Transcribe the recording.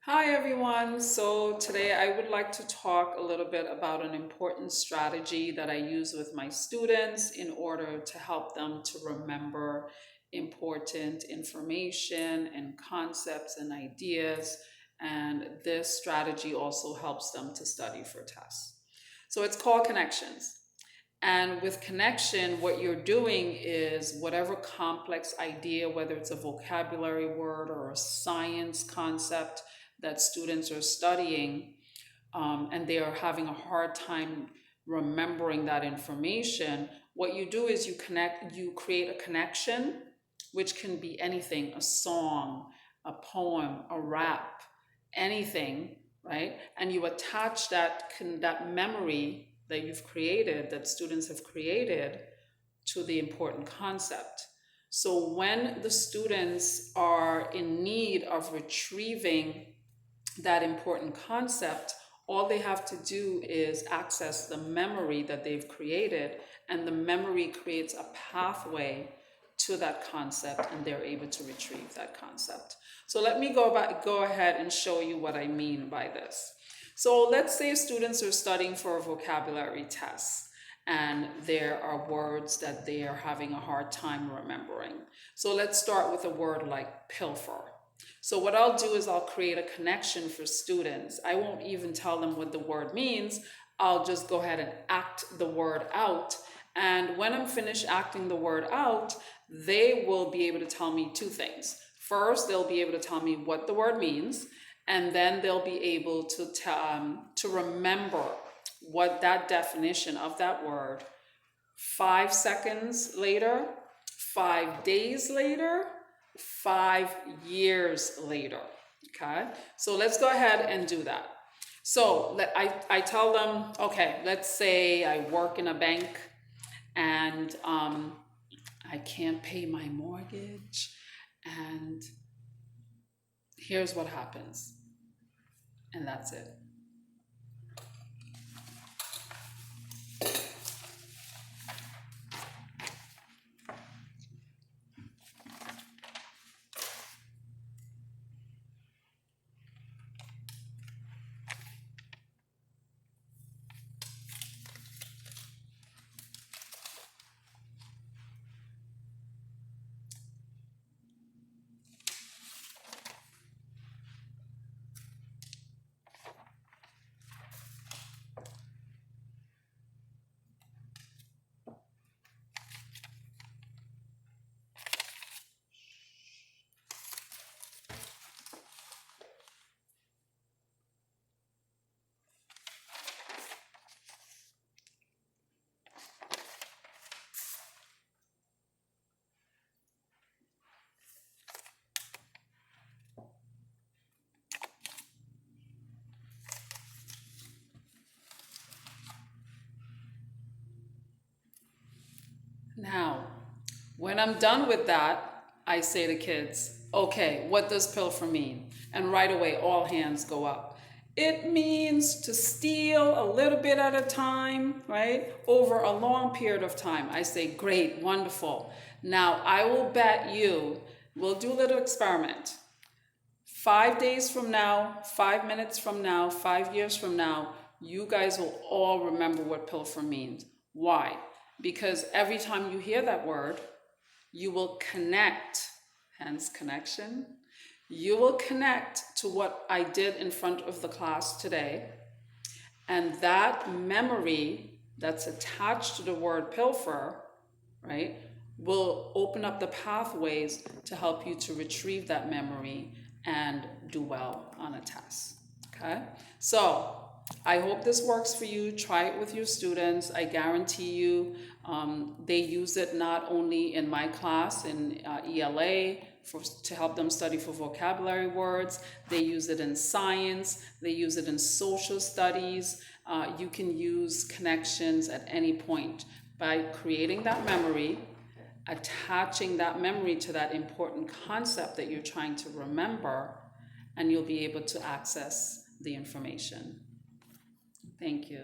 Hi everyone. So today I would like to talk a little bit about an important strategy that I use with my students in order to help them to remember important information and concepts and ideas. And this strategy also helps them to study for tests. So it's called connections. And with connection, what you're doing is whatever complex idea, whether it's a vocabulary word or a science concept that students are studying, and they are having a hard time remembering that information, what you do is you create a connection, which can be anything, a song, a poem, a rap, anything, right? And you attach that memory that you've created, that students have created, to the important concept. So when the students are in need of retrieving that important concept, all they have to do is access the memory that they've created, and the memory creates a pathway to that concept, and they're able to retrieve that concept. So let me go ahead and show you what I mean by this. So let's say students are studying for a vocabulary test, and there are words that they are having a hard time remembering. So let's start with a word like pilfer. So what I'll do is I'll create a connection for students. I won't even tell them what the word means. I'll just go ahead and act the word out. And when I'm finished acting the word out, they will be able to tell me two things. First, they'll be able to tell me what the word means, and then they'll be able to remember what that definition of that word 5 seconds later, 5 days later, 5 years later. Okay, so let's go ahead and do that. So I tell them, okay, let's say I work in a bank and I can't pay my mortgage, and here's what happens, and that's it. Now, when I'm done with that, I say to kids, okay, what does pilfer mean? And right away, all hands go up. It means to steal a little bit at a time, right? Over a long period of time. I say, great, wonderful. Now, I will bet you, we'll do a little experiment. 5 days from now, 5 minutes from now, 5 years from now, you guys will all remember what pilfer means. Why? Because every time you hear that word, you will connect, hence connection. You will connect to what I did in front of the class today. And that memory that's attached to the word pilfer, right, will open up the pathways to help you to retrieve that memory and do well on a test. Okay, so I hope this works for you. Try it with your students. I guarantee you they use it not only in my class in ELA to help them study for vocabulary words. They use it in science. They use it in social studies. You can use connections at any point by creating that memory, attaching that memory to that important concept that you're trying to remember, and you'll be able to access the information. Thank you.